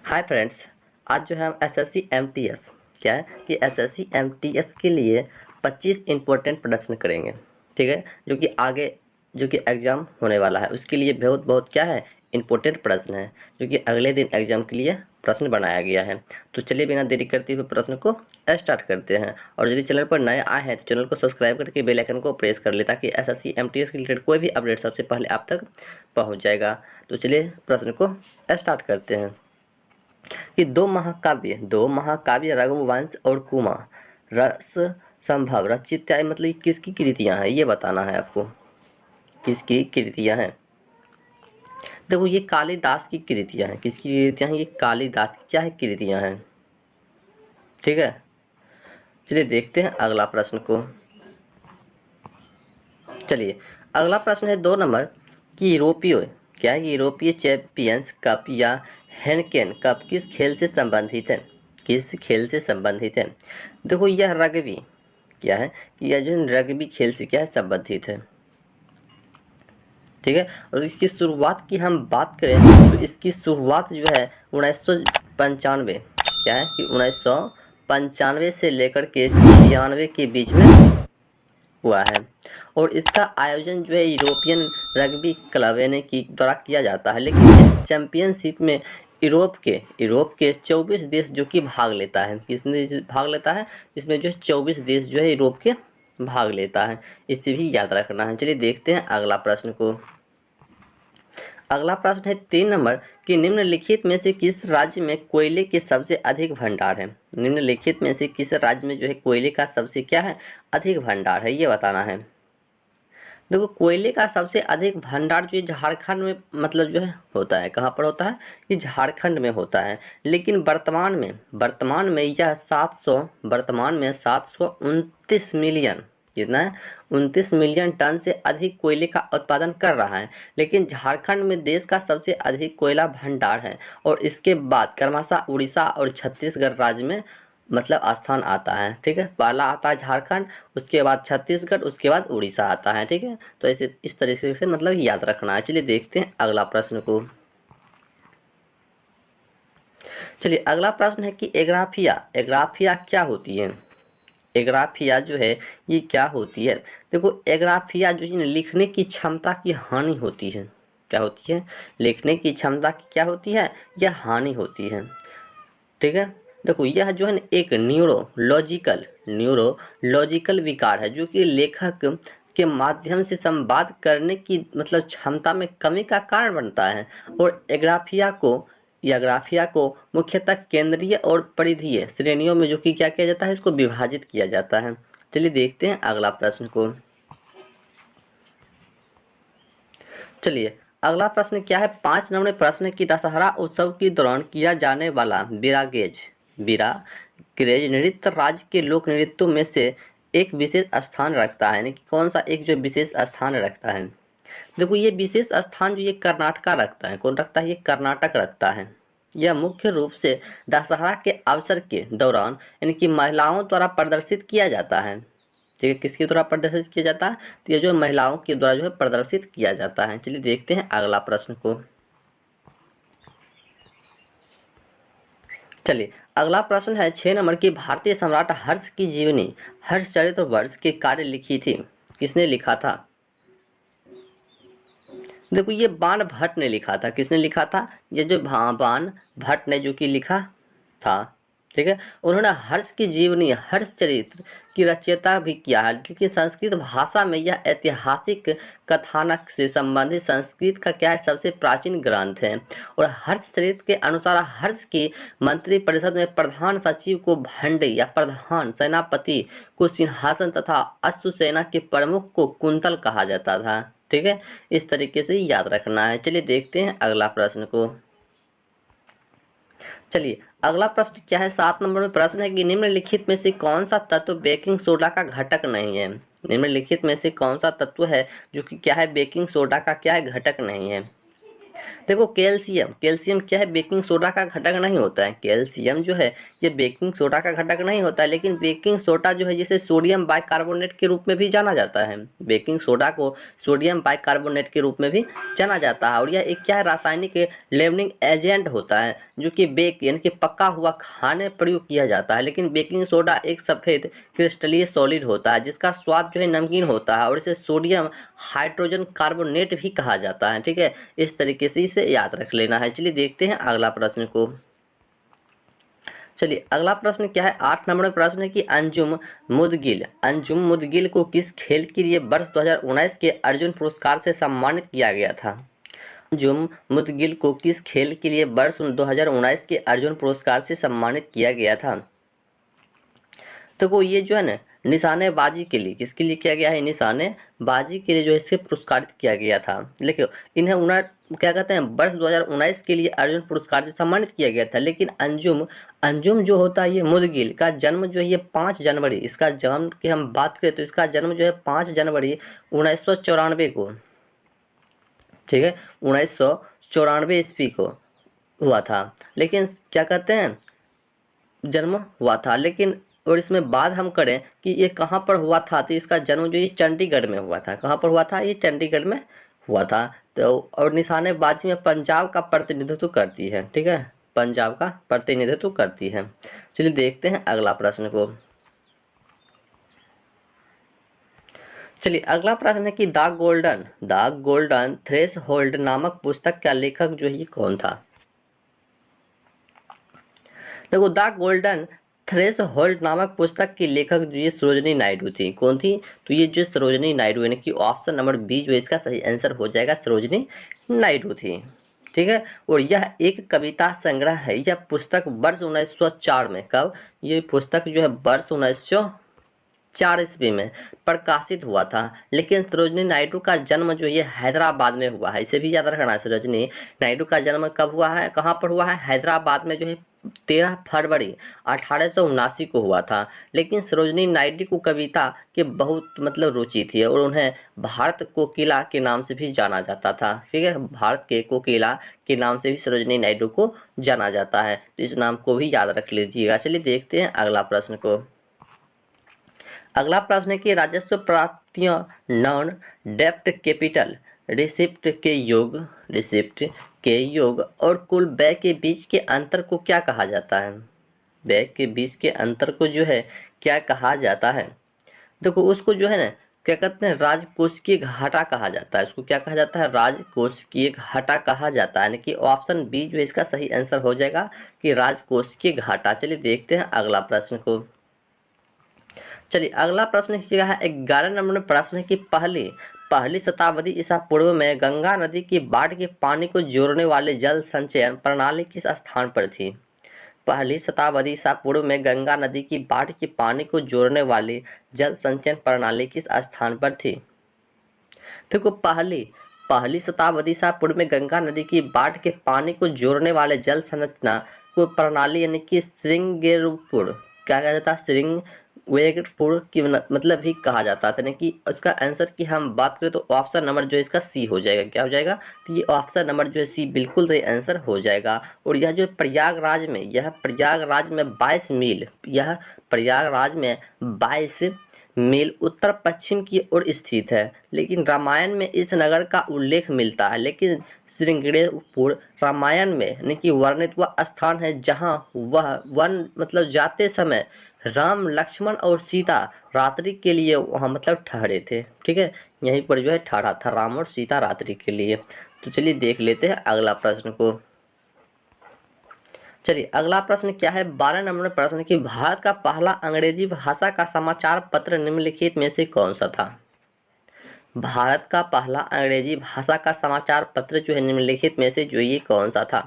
Hi friends, आज जो है हम एसएससी एमटीएस क्या है कि एसएससी एमटीएस के लिए 25 इंपॉर्टेंट प्रश्न करेंगे। ठीक है, जो कि एग्ज़ाम होने वाला है उसके लिए बहुत बहुत क्या है इंपॉर्टेंट प्रश्न है, जो कि अगले दिन एग्ज़ाम के लिए प्रश्न बनाया गया है। तो चलिए बिना देरी करते हुए प्रश्न को स्टार्ट करते हैं। और यदि चैनल पर नए आए हैं तो चैनल को सब्सक्राइब करके बेल आइकन को प्रेस कर ले, ताकि एसएससी एमटीएस के रिलेटेड कोई भी अपडेट सबसे पहले आप तक पहुंच जाएगा। तो चलिए प्रश्न को स्टार्ट करते हैं कि दो महाकाव्य रघुवंश और कुमार रस संभव रचित मतलब कि किसकी कृतियां हैं, ये बताना है आपको। किसकी कृतियां हैं? देखो, ये कालिदास की कृतियां हैं। किसकी कृतियां हैं? ये कालिदास की क्या है कृतियां हैं। ठीक है, चलिए देखते हैं अगला प्रश्न को। चलिए अगला प्रश्न है 2 नंबर कि यूरोपीय क्या है, यूरोपीय चैंपियंस कप या हेनकेन कप किस खेल से संबंधित है? किस खेल से संबंधित है? देखो, यह रग्बी क्या है कि यह जो रग्बी खेल से क्या है संबंधित है। ठीक है, और इसकी शुरुआत की हम बात करें तो इसकी शुरुआत जो है 1995 क्या है कि 1995 से लेकर के 96 के बीच में हुआ है। और इसका आयोजन जो है यूरोपियन रग्बी क्लब यानी कि द्वारा किया जाता है। लेकिन इस चैंपियनशिप में यूरोप के 24 देश जो कि भाग लेता है। किसने भाग लेता है? इसमें जो 24 देश जो है यूरोप के भाग लेता है। इसे भी याद रखना है। चलिए देखते हैं अगला प्रश्न को। अगला प्रश्न है 3 नंबर कि निम्नलिखित में से किस राज्य में कोयले के सबसे अधिक भंडार है? निम्नलिखित में से किस राज्य में जो है कोयले का सबसे क्या है अधिक भंडार है, ये बताना है। देखो, कोयले का सबसे अधिक भंडार जो है झारखंड में मतलब जो है होता है। कहाँ पर होता है? कि झारखंड में होता है। लेकिन वर्तमान में यह 729 मिलियन कितना है 29 मिलियन टन से अधिक कोयले का उत्पादन कर रहा है। लेकिन झारखंड में देश का सबसे अधिक कोयला भंडार है। और इसके बाद क्रमशः उड़ीसा और छत्तीसगढ़ राज्य में मतलब स्थान आता है। ठीक है, पहला आता है झारखंड, उसके बाद छत्तीसगढ़, उसके बाद उड़ीसा आता है। ठीक है, तो ऐसे इस तरीके से मतलब याद रखना है। चलिए देखते हैं अगला प्रश्न को। चलिए अगला प्रश्न है कि एग्राफिया क्या होती है? एग्राफिया जो है ये क्या होती है? देखो, एग्राफिया जो है लिखने की क्षमता की हानि होती है। क्या होती है? लिखने की क्षमता की क्या होती है? यह हानि होती है। ठीक है, देखो यह जो है ना एक न्यूरोलॉजिकल विकार है, जो कि लेखक के माध्यम से संवाद करने की मतलब क्षमता में कमी का कारण बनता है। और एग्राफिया को मुख्यतः केंद्रीय और परिधीय श्रेणियों में जो कि क्या किया जाता है, इसको विभाजित किया जाता है। चलिए देखते हैं अगला प्रश्न को। चलिए अगला प्रश्न क्या है 5 नंबर प्रश्न की दशहरा उत्सव के दौरान किया जाने वाला बिरागेज नृत्य राज्य के लोक नृत्यों में से एक विशेष स्थान रखता है। यानी कि कौन सा एक जो विशेष स्थान रखता है? देखो, ये विशेष स्थान जो ये कर्नाटका रखता है। कौन रखता है? ये कर्नाटक रखता है। यह मुख्य रूप से दशहरा के अवसर के दौरान यानी कि महिलाओं द्वारा प्रदर्शित किया जाता है। ठीक है, किसके द्वारा प्रदर्शित किया जाता है? तो ये जो महिलाओं के द्वारा जो है प्रदर्शित किया जाता है। चलिए देखते हैं अगला प्रश्न को। चलिए अगला प्रश्न है 6 नंबर की भारतीय सम्राट हर्ष की जीवनी हर्षचरित्र वर्ष के कार्य लिखी थी। किसने लिखा था? देखो, ये बाण भट्ट ने लिखा था। किसने लिखा था? ये जो बाण भट्ट ने जो कि लिखा था। ठीक है, उन्होंने हर्ष की जीवनी हर्षचरित्र की रचयिता भी किया है। लेकिन संस्कृत भाषा में यह ऐतिहासिक कथानक से संबंधित संस्कृत का क्या है सबसे प्राचीन ग्रंथ है। और हर्षचरित्र के अनुसार हर्ष की मंत्री परिषद में प्रधान सचिव को भंडे या प्रधान सेनापति को सिंहासन तथा अश्वसेना के प्रमुख को कुंतल कहा जाता था। ठीक है, इस तरीके से याद रखना है। चलिए देखते हैं अगला प्रश्न को। चलिए अगला प्रश्न क्या है 7 नंबर में प्रश्न है कि निम्नलिखित में से कौन सा तत्व बेकिंग सोडा का घटक नहीं है? निम्नलिखित में से कौन सा तत्व है जो कि क्या है बेकिंग सोडा का क्या है घटक नहीं है? देखो कैल्शियम, कैल्शियम क्या है, बेकिंग सोडा का घटक नहीं होता है। कैल्शियम जो है ये बेकिंग सोडा का घटक नहीं होता है, लेकिन बेकिंग सोडा जो है जिसे सोडियम बाइकार्बोनेट के रूप में भी जाना जाता है। बेकिंग सोडा को सोडियम बाइकार्बोनेट के रूप में भी जाना जाता है। और यह एक क्या है, रासायनिक लेवनिंग एजेंट होता है जो कि बेक यानी कि पका हुआ खाने प्रयोग किया जाता है। लेकिन बेकिंग सोडा एक सफ़ेद क्रिस्टलीय सॉलिड होता है जिसका स्वाद जो है नमकीन होता है और इसे सोडियम हाइड्रोजन कार्बोनेट भी कहा जाता है। ठीक है, इस तरीके से इसे याद रख लेना है। चलिए देखते हैं अगला प्रश्न को। चलिए अगला प्रश्न क्या है, 8 नंबर में प्रश्न है कि अंजुम मुदगिल को किस खेल के लिए वर्ष 2019 के अर्जुन पुरस्कार से सम्मानित किया गया था। अंजुम मुदगिल को किस खेल के लिए वर्ष 2019 के अर्जुन पुरस्कार से सम्मानित किया गया था। तो ये जो है ना निशानेबाजी के लिए, किसके लिए किया गया है, निशानेबाजी के लिए जो है इसे पुरस्कारित किया गया था। देखिए इन्हें क्या कहते हैं, वर्ष 2019 के लिए अर्जुन पुरस्कार से सम्मानित किया गया था। लेकिन अंजुम जो होता है ये मुदगिल का जन्म जो है ये 5 जनवरी, इसका जन्म की हम बात करें तो इसका जन्म जो है 5 जनवरी 1994 को, ठीक है, 1994 ईस्वी को हुआ था। लेकिन क्या कहते हैं, जन्म हुआ था। लेकिन और इसमें बात हम करें कि ये कहाँ पर हुआ था, तो इसका जन्म जो ये चंडीगढ़ में हुआ था। कहाँ पर हुआ था, ये चंडीगढ़ में हुआ था। तो और निशानेबाजी में पंजाब का प्रतिनिधित्व करती है। ठीक है, पंजाब का प्रतिनिधित्व करती है। चलिए देखते हैं अगला प्रश्न को। चलिए अगला प्रश्न है कि द गोल्डन थ्रेशहोल्ड नामक पुस्तक का लेखक जो है ये कौन था। देखो द गोल्डन थ्रेशहोल्ड नामक पुस्तक की लेखक जो ये सरोजिनी नायडू थी। कौन थी, तो ये जो सरोजिनी नायडू यानी कि ऑप्शन नंबर बी जो इसका सही आंसर हो जाएगा, सरोजिनी नायडू थी। ठीक है, और यह एक कविता संग्रह है। यह पुस्तक वर्ष 1904 में, कब, ये पुस्तक जो है वर्ष 1904 ईस्वी में प्रकाशित हुआ था। लेकिन सरोजिनी नायडू का जन्म जो ये हैदराबाद में हुआ है, इसे भी याद रखना है। सरोजिनी नायडू का जन्म कब हुआ है, कहाँ पर हुआ है, हैदराबाद में जो है 13 फरवरी 1879 को हुआ था। लेकिन सरोजिनी नायडू को कविता के बहुत रुचि थी और उन्हें भारत कोकिला के नाम से भी जाना जाता था। ठीक है, भारत के कोकिला के नाम से भी सरोजिनी नायडू को जाना जाता है, तो इस नाम को भी याद रख लीजिएगा। चलिए देखते हैं अगला प्रश्न को। अगला प्रश्न है कि राजस्व प्राप्तियां नॉन डेप्ट कैपिटल रिसिप्ट के योग और कुल व्यय के बीच के अंतर को क्या कहा जाता है। व्यय के बीच के अंतर को जो है क्या कहा जाता है। देखो उसको जो है ना क्या कहते हैं, राजकोषीय घाटा कहा जाता है। इसको क्या कहा जाता है, राजकोषीय घाटा कहा जाता है। यानी कि ऑप्शन बी जो है इसका सही आंसर हो जाएगा कि राजकोषीय घाटा। चलिए देखते हैं अगला प्रश्न को। चलिए अगला प्रश्न क्या है, 11 नंबर में प्रश्न है कि पहली शताब्दी ईसा पूर्व में गंगा नदी की बाढ़ के पानी को जोड़ने वाले जल संचयन प्रणाली किस स्थान पर थी। पहली शताब्दी ईसा पूर्व में गंगा नदी की बाढ़ के पानी को जोड़ने वाली जल संचयन प्रणाली किस स्थान पर थी। देखो पहली शताब्दी ईसा पूर्व में गंगा नदी की बाढ़ के पानी को जोड़ने वाले जल संरचना को प्रणाली यानी कि श्रृंगेरपुर, क्या कहा जाता है, श्रृंगेरपुर की मतलब भी कहा जाता था। यानी कि उसका आंसर की हम बात करें तो ऑप्शन नंबर जो है इसका सी हो जाएगा। क्या हो जाएगा, तो ये ऑप्शन नंबर जो है सी बिल्कुल सही आंसर हो जाएगा। और यह जो प्रयागराज में 22 मील, यह प्रयागराज में 22 मील उत्तर पश्चिम की ओर स्थित है। लेकिन रामायण में इस नगर का उल्लेख मिलता है। लेकिन श्रृंगेरपुर रामायण में यानी कि वर्णित वह स्थान है जहां वह वन जाते समय राम लक्ष्मण और सीता रात्रि के लिए वहाँ ठहरे थे। ठीक है, यहीं पर जो है ठहरा था राम और सीता रात्रि के लिए। तो चलिए देख लेते हैं अगला प्रश्न को। चलिए अगला प्रश्न क्या है, 12 नंबर प्रश्न कि भारत का पहला अंग्रेजी भाषा का समाचार पत्र निम्नलिखित में से कौन सा था। भारत का पहला अंग्रेजी भाषा का समाचार पत्र जो है निम्नलिखित में से जो ये कौन सा था।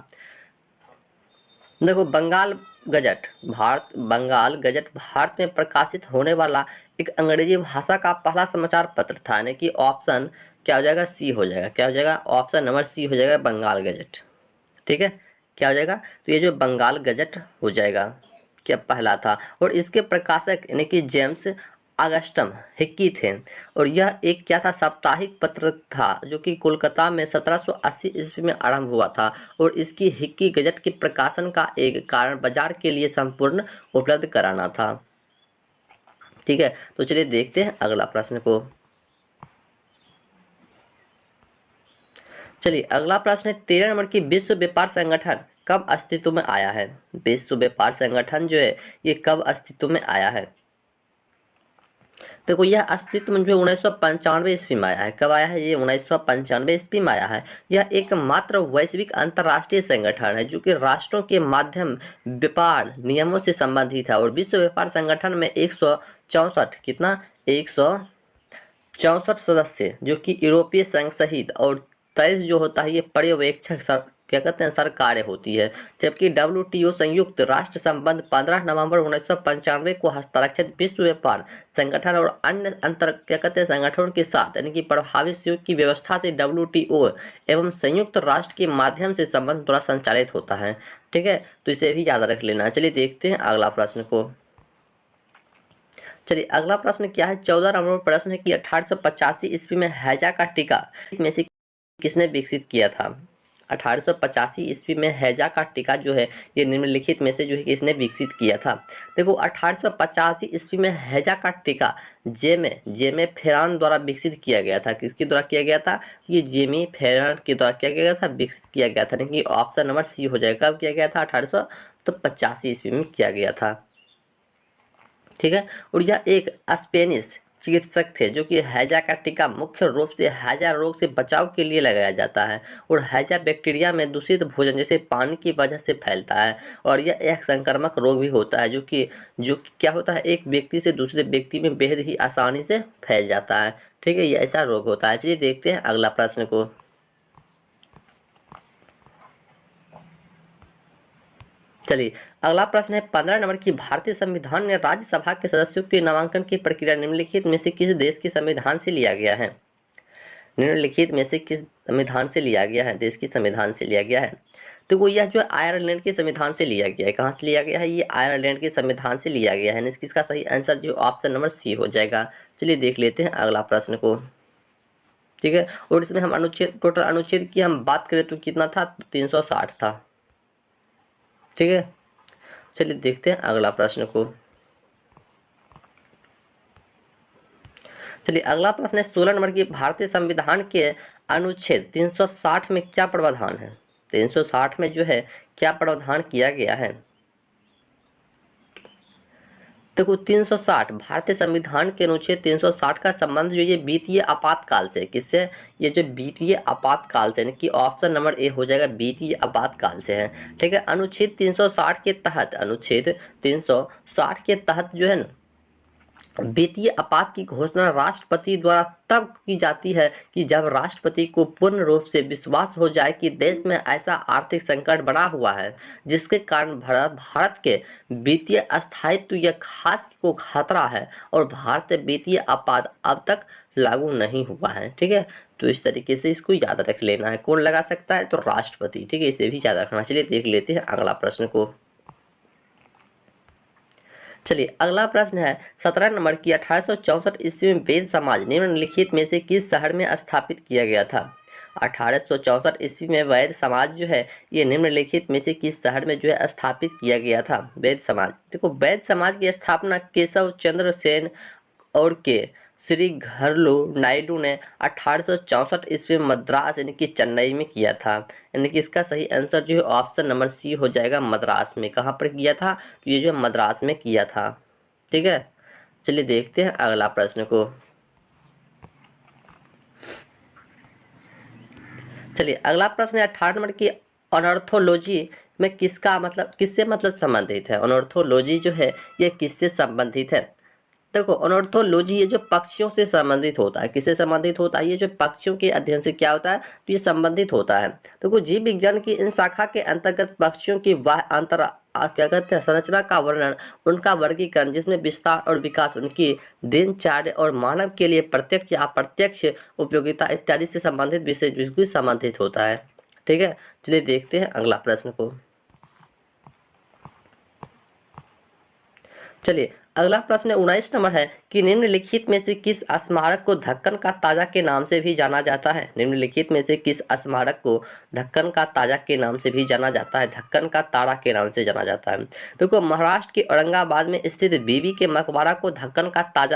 देखो बंगाल गजट भारत में प्रकाशित होने वाला एक अंग्रेजी भाषा का पहला समाचार पत्र था। यानी कि ऑप्शन क्या हो जाएगा, सी हो जाएगा। क्या हो जाएगा, ऑप्शन नंबर सी हो जाएगा, बंगाल गजट। ठीक है, क्या हो जाएगा, तो ये जो बंगाल गजट हो जाएगा क्या पहला था। और इसके प्रकाशक यानी कि जेम्स अगस्टम हिक्की थे और यह एक क्या था, साप्ताहिक पत्र था जो कि कोलकाता में 1780 ईस्वी में आरंभ हुआ था और इसकी हिक्की गजट के प्रकाशन का एक कारण बाजार के लिए संपूर्ण उपलब्ध कराना था। ठीक है, तो चलिए देखते हैं अगला प्रश्न को। चलिए अगला प्रश्न है 13 नंबर की, विश्व व्यापार संगठन कब अस्तित्व में आया है? विश्व व्यापार संगठन जो है ये कब अस्तित्व में आया है? देखो यह अस्तित्व में जो 1995 ईस्वी में आया है। कब आया है ये? 1995 ईस्वी में आया है। यह एकमात्र वैश्विक अंतर्राष्ट्रीय संगठन है जो कि राष्ट्रों के माध्यम व्यापार नियमों से संबंधित है और विश्व व्यापार संगठन में 164 कितना 164 सदस्य जो कि यूरोपीय संघ सहित और 23 जो होता है ये पर्यवेक्षक क्या कहते हैं सरकारें होती है। जबकि WTO संयुक्त राष्ट्र संबंध 15 नवंबर 1995 को हस्ताक्षरित विश्व व्यापार संगठन और अन्य अंतर क्या कहते हैं संगठनों के साथ यानी कि प्रभावी सहयोग की व्यवस्था से WTO एवं संयुक्त राष्ट्र के माध्यम से संबंध द्वारा संचालित होता है। ठीक है, तो इसे भी याद रख लेना। चलिए देखते हैं अगला प्रश्न को। चलिए अगला प्रश्न क्या है, 14 नंबर प्रश्न है कि 1885 ईस्वी में हैजा का टीका में से किसने विकसित किया था? 1885 ईस्वी में हैजा का टीका जो है ये निम्नलिखित में से जो है किसने विकसित किया था? देखो 1885 ईस्वी में हैजा का टीका जेमे फेरान द्वारा विकसित किया गया था। किसके द्वारा किया गया था? ये जेमी फेरान के द्वारा किया गया था, विकसित किया गया था। यानी कि ऑप्शन नंबर सी हो जाएगा। कब किया गया था? 1885 ईस्वी में किया गया था। ठीक है, और यह एक स्पेनिश चिकित्सक थे जो कि हैजा का टीका मुख्य रूप से हैजा रोग से बचाव के लिए लगाया जाता है और हैजा बैक्टीरिया में दूषित भोजन जैसे पानी की वजह से फैलता है और यह एक संक्रामक रोग भी होता है जो कि क्या होता है एक व्यक्ति से दूसरे व्यक्ति में बेहद ही आसानी से फैल जाता है। ठीक है, ये ऐसा रोग होता है। चलिए देखते हैं अगला प्रश्न को। चलिए अगला प्रश्न है 15 नंबर की, भारतीय संविधान में राज्यसभा के सदस्यों के नामांकन की प्रक्रिया निम्नलिखित में से किस देश के संविधान से लिया गया है? निम्नलिखित में से किस संविधान से लिया गया है? देश के संविधान से लिया गया है। तो वो यह जो आयरलैंड के संविधान से लिया गया है। कहाँ से लिया गया है? ये आयरलैंड के संविधान से लिया गया है। इसका सही आंसर जो ऑप्शन नंबर सी हो जाएगा। चलिए देख लेते हैं अगला प्रश्न को। ठीक है, और इसमें हम अनुच्छेद टोटल अनुच्छेद की हम बात करें तो कितना था? 360 था। ठीक है, चलिए देखते हैं अगला प्रश्न को। चलिए अगला प्रश्न है 16 नंबर की, भारतीय संविधान के अनुच्छेद 360 में क्या प्रावधान है? 360 में जो है क्या प्रावधान किया गया है? देखो 360 भारतीय संविधान के अनुच्छेद 360 का संबंध जो ये वित्तीय आपातकाल से, किससे? ये जो वित्तीय आपातकाल से, यानी कि ऑप्शन नंबर ए हो जाएगा, वित्तीय आपातकाल से है। ठीक है, अनुच्छेद 360 के तहत, अनुच्छेद 360 के तहत जो है ना वित्तीय आपात की घोषणा राष्ट्रपति द्वारा तब की जाती है कि जब राष्ट्रपति को पूर्ण रूप से विश्वास हो जाए कि देश में ऐसा आर्थिक संकट बना हुआ है जिसके कारण भारत के वित्तीय स्थायित्व या खास को खतरा है और भारतीय वित्तीय आपात अब तक लागू नहीं हुआ है। ठीक है, तो इस तरीके से इसको याद रख लेना है। कौन लगा सकता है? तो राष्ट्रपति। ठीक है, इसे भी याद रखना। चलिए देख लेते हैं अगला प्रश्न को। चलिए अगला प्रश्न है 17 नंबर की, 1864 ईस्वी में वैद्य समाज निम्नलिखित में से किस शहर में स्थापित किया गया था? 1864 ईस्वी में वैद्य समाज जो है ये निम्नलिखित में से किस शहर में जो है स्थापित किया गया था? वैद्य समाज। देखो वैद्य समाज की स्थापना केशव चंद्र सेन और के श्री घरलू नायडू ने 1864 ईस्वी में मद्रास यानी कि चेन्नई में किया था। यानी कि इसका सही आंसर जो है ऑप्शन नंबर सी हो जाएगा, मद्रास में। कहाँ पर किया था? तो ये जो है मद्रास में किया था। ठीक है, चलिए देखते हैं अगला प्रश्न को। चलिए अगला प्रश्न है 18 नंबर की, अनॉर्थोलॉजी में किसका मतलब किससे मतलब संबंधित है? अनॉर्थोलॉजी जो है ये किससे संबंधित है? देखो अनॉर्थोलॉजी ये जो पक्षियों से संबंधित होता है। किससे संबंधित होता है? ये जो पक्षियों के अध्ययन से क्या होता है तो ये संबंधित होता है। देखो जीव विज्ञान की इन शाखा के अंतर्गत पक्षियों की क्या कहते हैं संरचना का वर्णन, उनका वर्गीकरण जिसमें विस्तार और विकास, उनकी दिनचर्या और मानव के लिए प्रत्यक्ष या अप्रत्यक्ष उपयोगिता इत्यादि से संबंधित विषय बिल्कुल संबंधित होता है। ठीक है, चलिए देखते हैं अगला प्रश्न को। चलिए अगला प्रश्न 19 नंबर है कि निम्नलिखित में से किस स्मारक को ढक्कन का ताजा के नाम से भी जाना जाता है। निम्नलिखित में से किस स्मारक को ढक्कन का ताजा के नाम से भी जाना जाता है, ढक्कन का ताड़ा के नाम से जाना जाता है। देखो महाराष्ट्र के औरंगाबाद में स्थित बीबी के मकबरा को ढक्कन का ताज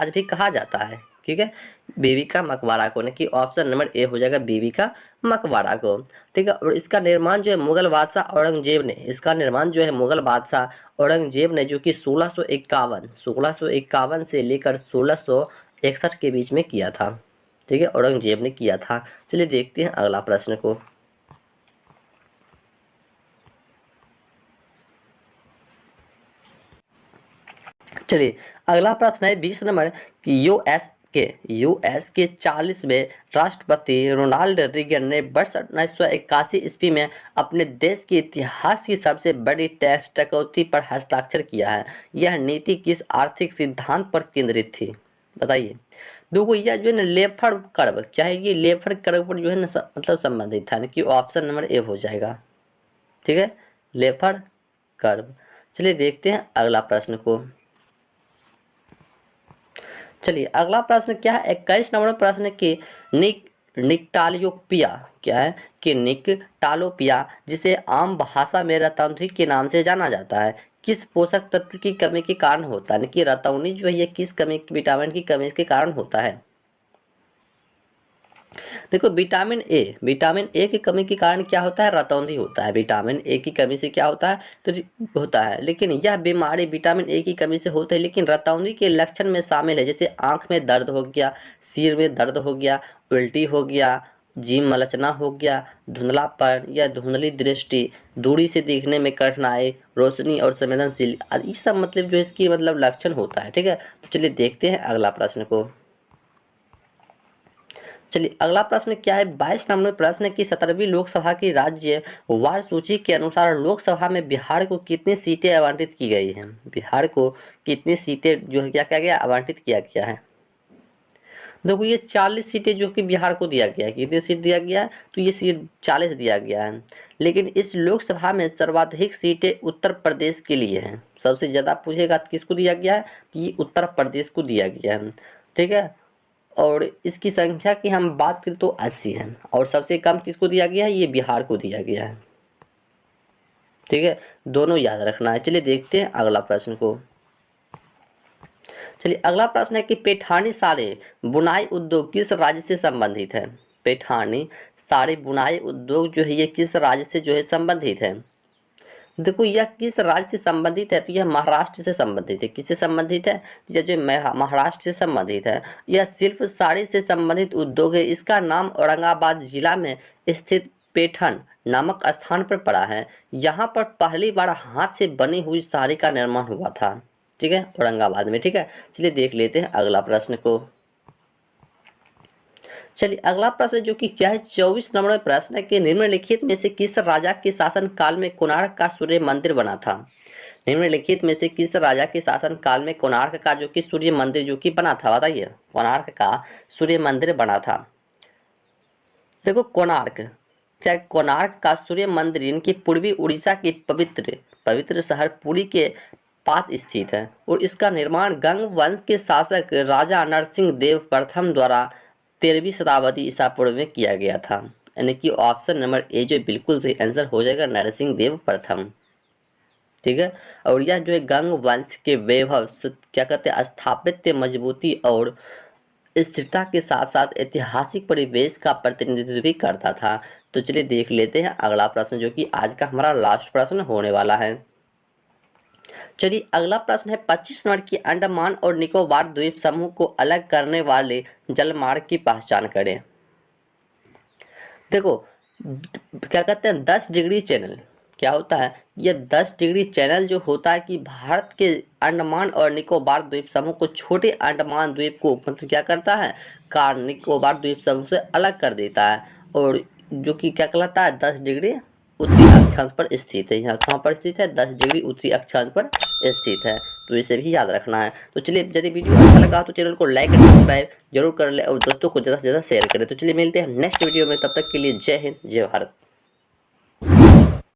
भी कहा जाता है। ठीक है, बीबी का मकबरा को, कि ऑप्शन नंबर ए हो जाएगा बीबी का मकबरा को। ठीक है, और इसका निर्माण जो है मुगल बादशाह औरंगजेब ने, इसका निर्माण जो है मुगल बादशाह औरंगजेब ने, जो कि 1651 से लेकर 1661 के बीच में किया था। ठीक है, औरंगजेब ने किया था। चलिए देखते हैं अगला प्रश्न को। चलिए अगला प्रश्न है 20 नंबर कि यूएस के 40वें राष्ट्रपति रोनाल्ड रीगन ने वर्ष 1981 ईस्वी में अपने देश के इतिहास की सबसे बड़ी टैक्स कटौती पर हस्ताक्षर किया है। यह नीति किस आर्थिक सिद्धांत पर केंद्रित थी, बताइए। देखो यह जो है ना लेफर कर्व, क्या है ये लेफर कर्व पर जो है ना मतलब संबंधित था, कि ऑप्शन नंबर ए हो जाएगा। ठीक है, लेफर कर्व। चलिए देखते हैं अगला प्रश्न को। चलिए अगला प्रश्न क्या है 21 नंबर प्रश्न कि निकटालियोपिया, क्या है कि निकटालोपिया, जिसे आम भाषा में रतौंधी के नाम से जाना जाता है, किस पोषक तत्व की कमी के कारण होता है, कि रतौनी जो है ये किस कमी, विटामिन की कमी के कारण होता है। देखो विटामिन ए की कमी के कारण क्या होता है, रतौंधी होता है। विटामिन ए की कमी से क्या होता है, तो होता है, लेकिन यह बीमारी विटामिन ए की कमी से होता है, लेकिन रतौंधी के लक्षण में शामिल है, जैसे आंख में दर्द हो गया, सिर में दर्द हो गया, उल्टी हो गया, जीभ मलचना हो गया, धुंधलापन या धुंधली दृष्टि, दूरी से देखने में कठिनाई, रोशनी और संवेदनशील, ये सब मतलब जो इसकी मतलब लक्षण होता है। ठीक है, तो चलिए देखते हैं अगला प्रश्न को। चलिए अगला प्रश्न क्या है 22 नंबर प्रश्न की 17वीं लोकसभा की राज्य वार सूची के अनुसार लोकसभा में बिहार को कितनी सीटें आवंटित की गई हैं, बिहार को कितनी सीटें जो है क्या गया आवंटित किया गया है। देखो ये 40 सीटें जो कि बिहार को दिया गया है, कितनी सीट दिया गया है, तो ये सीट 40 दिया गया है। लेकिन इस लोकसभा में सर्वाधिक सीटें उत्तर प्रदेश के लिए हैं, सबसे ज़्यादा पूछेगा किसको दिया गया है, तो ये उत्तर प्रदेश को दिया गया है। ठीक है, और इसकी संख्या की हम बात करें तो 80 है, और सबसे कम किसको दिया गया है, ये बिहार को दिया गया है। ठीक है, दोनों याद रखना है। चलिए देखते हैं अगला प्रश्न को। चलिए अगला प्रश्न है कि पैठानी साड़ी बुनाई उद्योग किस राज्य से संबंधित है। पैठानी साड़ी बुनाई उद्योग जो है ये किस राज्य से जो है संबंधित है। देखो यह किस राज्य से संबंधित है, तो यह महाराष्ट्र से संबंधित है। किससे संबंधित है, यह जो महाराष्ट्र से संबंधित है। यह सिर्फ साड़ी से संबंधित उद्योग है। इसका नाम औरंगाबाद जिला में स्थित पैठन नामक स्थान पर पड़ा है। यहाँ पर पहली बार हाथ से बनी हुई साड़ी का निर्माण हुआ था। ठीक है, औरंगाबाद में। ठीक है, चलिए देख लेते हैं अगला प्रश्न को। चलिए अगला प्रश्न जो कि क्या है 24 नंबर प्रश्न है कि निम्नलिखित में से किस राजा के शासन काल में कोणार्क का सूर्य मंदिर बना था। निम्नलिखित में से किस राजा के शासन काल में कोणार्क का जो कि सूर्य मंदिर जो कि बना था, बताइए। कोणार्क का सूर्य मंदिर बना था। देखो कोणार्क, क्या कोणार्क का सूर्य मंदिर इनकी पूर्वी उड़ीसा के पवित्र शहर पुरी के पास स्थित है, और इसका निर्माण गंग वंश के शासक राजा नरसिंह देव प्रथम द्वारा 13वीं शताब्दी ईसा पूर्व में किया गया था। यानी कि ऑप्शन नंबर ए जो बिल्कुल सही आंसर हो जाएगा, नरसिंह देव प्रथम। ठीक है, और यह जो है गंग वंश के वैभव क्या कहते हैं स्थापत्य मजबूती और स्थिरता के साथ साथ ऐतिहासिक परिवेश का प्रतिनिधित्व भी करता था। तो चलिए देख लेते हैं अगला प्रश्न जो कि आज का हमारा लास्ट प्रश्न होने वाला है। चलिए अगला प्रश्न है 25 नंबर की अंडमान और निकोबार द्वीप समूह को अलग करने वाले जलमार्ग की पहचान करें। देखो क्या कहते हैं 10 डिग्री चैनल, क्या होता है ये 10 डिग्री चैनल जो होता है कि भारत के अंडमान और निकोबार द्वीप समूह को छोटे अंडमान द्वीप को मतलब क्या करता है निकोबार द्वीप समूह से अलग कर देता है, और जो कि क्या कहलाता है 10 डिग्री उत्तरी अक्षांश पर स्थित है। यहाँ कहाँ पर स्थित है 10 डिग्री उत्तरी अक्षांश पर स्थित है, तो इसे भी याद रखना है। तो चलिए यदि वीडियो अच्छा लगा तो चैनल को लाइक और सब्सक्राइब जरूर कर ले और दोस्तों को ज़्यादा से ज़्यादा शेयर करें। तो चलिए मिलते हैं नेक्स्ट वीडियो में, तब तक के लिए जय हिंद जय भारत।